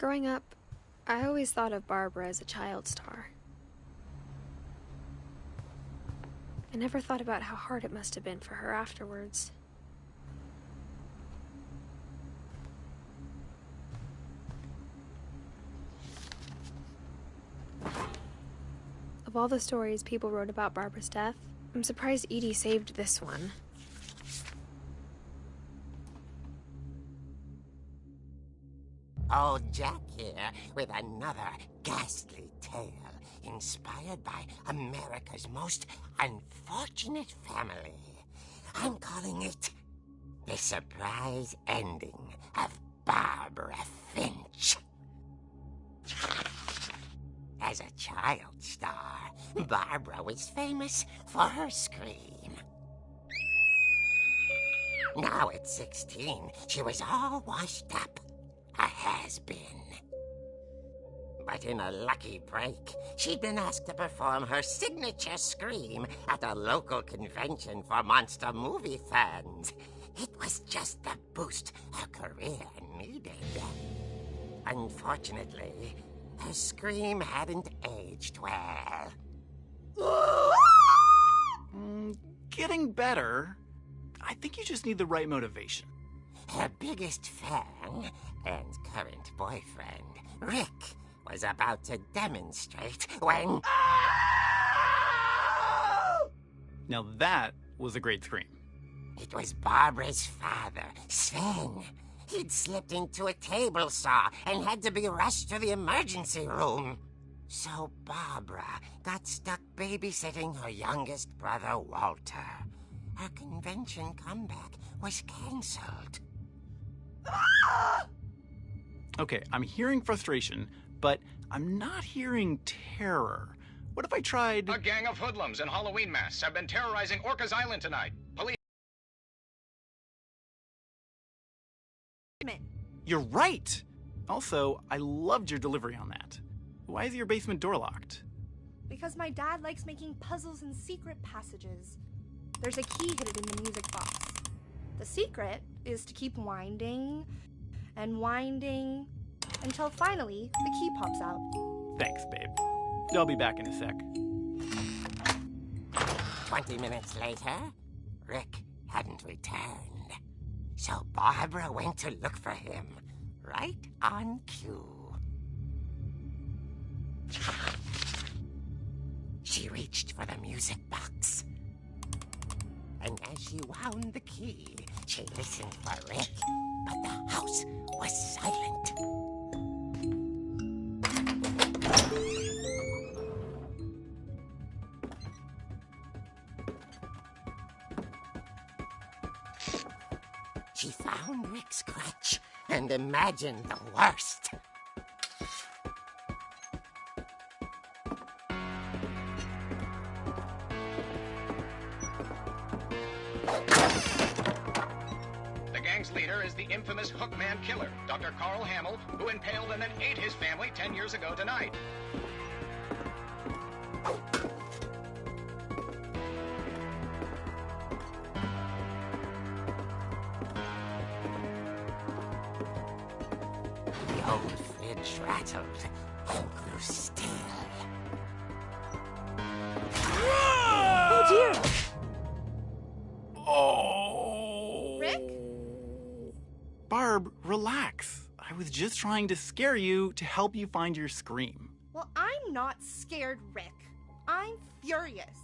Growing up, I always thought of Barbara as a child star. I never thought about how hard it must have been for her afterwards. Of all the stories people wrote about Barbara's death, I'm surprised Edie saved this one. Old Jack here with another ghastly tale inspired by America's most unfortunate family. I'm calling it The Surprise Ending of Barbara Finch. As a child star, Barbara was famous for her scream. Now at 16, she was all washed up. A has-been. But in a lucky break, she'd been asked to perform her signature scream at a local convention for monster movie fans. It was just the boost her career needed. Unfortunately, her scream hadn't aged well. Getting better. I think you just need the right motivation. Her biggest fan and current boyfriend, Rick, was about to demonstrate when... Now that was a great scream. It was Barbara's father, Sven. He'd slipped into a table saw and had to be rushed to the emergency room. So Barbara got stuck babysitting her youngest brother, Walter. Her convention comeback was cancelled. Okay, I'm hearing frustration, but I'm not hearing terror. What if I tried... A gang of hoodlums in Halloween masks have been terrorizing Orcas Island tonight. Police... You're right! Also, I loved your delivery on that. Why is your basement door locked? Because my dad likes making puzzles and secret passages. There's a key hidden in the music box. The secret is to keep winding and winding until finally the key pops out. Thanks, babe. I'll be back in a sec. 20 minutes later, Rick hadn't returned. So Barbara went to look for him, right on cue. She reached for the music box. And as she wound the key, she listened for Rick, but the house was silent. She found Rick's crutch and imagined the worst. Leader is the infamous Hookman killer, Dr. Carl Hamill, who impaled and then ate his family 10 years ago tonight. The old fridge rattled and grew still. Oh dear! Barb, relax. I was just trying to scare you to help you find your scream. Well, I'm not scared, Rick. I'm furious.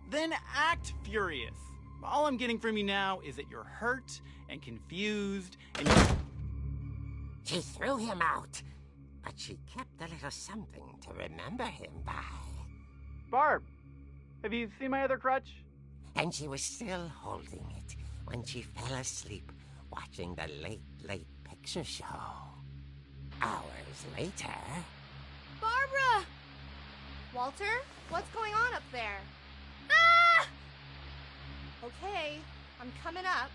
Then act furious. All I'm getting from you now is that you're hurt and confused and She threw him out, but she kept a little something to remember him by. Barb, have you seen my other crutch? And she was still holding it when she fell asleep watching the Late Picture Show. Hours later... Barbara! Walter, what's going on up there? Ah! Okay, I'm coming up,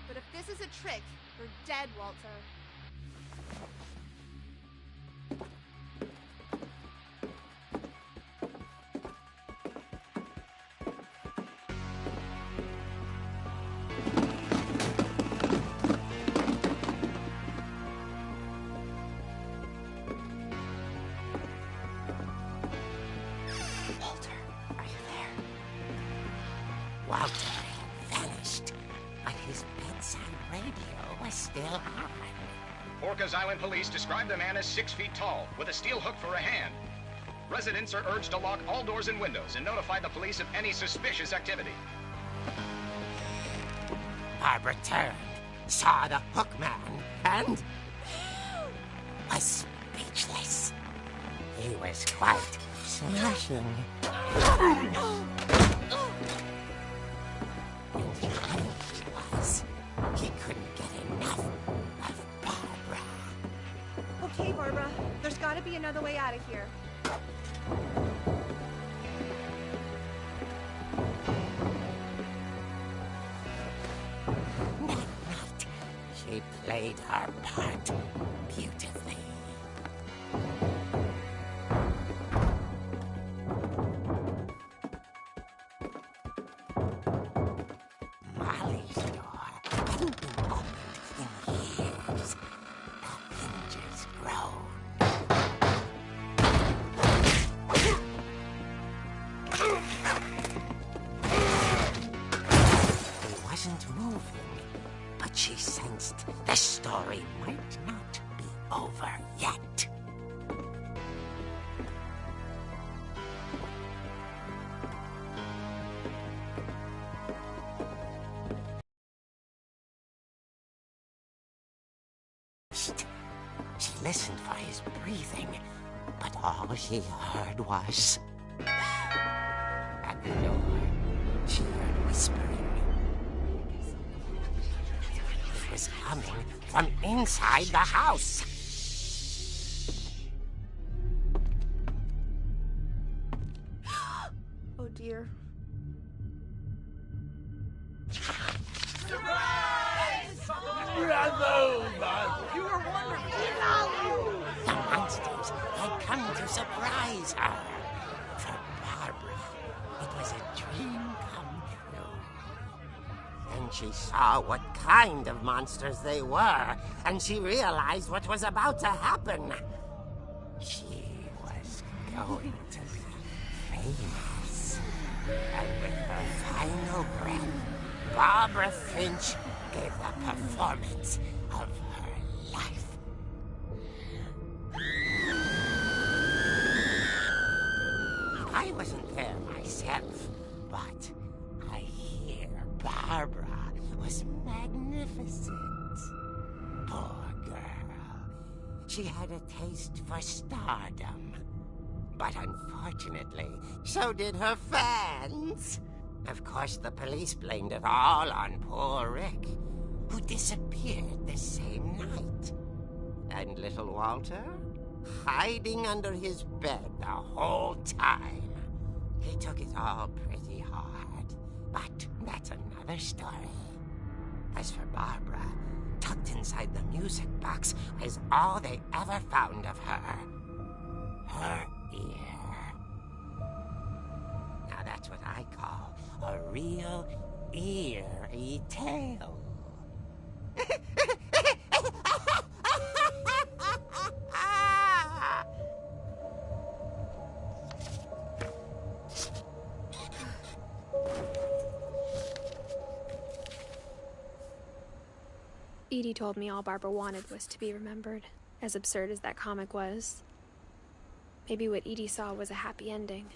but if this is a trick, you're dead, Walter. Walter had vanished, but his bedside radio was still on. Orcas Island police describe the man as 6 feet tall, with a steel hook for a hand. Residents are urged to lock all doors and windows and notify the police of any suspicious activity. Barbara turned, saw the hook man, and was speechless. He was quite smashing. And he was. He couldn't get enough of Barbara. Okay, Barbara. There's gotta be another way out of here. That night, she played her part beautifully. Molly's door hadn't been opened in years. The hinges groaned. He wasn't moving, but she sensed the story might not be over yet. She listened for his breathing, but all she heard was... At the door, she heard whispering. It was coming from inside the house. Oh dear. The monsters had come to surprise her. For Barbara, it was a dream come true. Then she saw what kind of monsters they were, and she realized what was about to happen. She was going to be famous. And with her final breath, Barbara Finch gave the performance of her life. I wasn't there myself, but I hear Barbara was magnificent. Poor girl. She had a taste for stardom. But unfortunately, so did her fans. Of course, the police blamed it all on poor Rick, who disappeared the same night. And little Walter? Hiding under his bed the whole time. He took it all pretty hard, but that's another story. As for Barbara, tucked inside the music box was all they ever found of her. Her ear. Now that's what I call a real eerie tale. Edie told me all Barbara wanted was to be remembered, as absurd as that comic was. Maybe what Edie saw was a happy ending.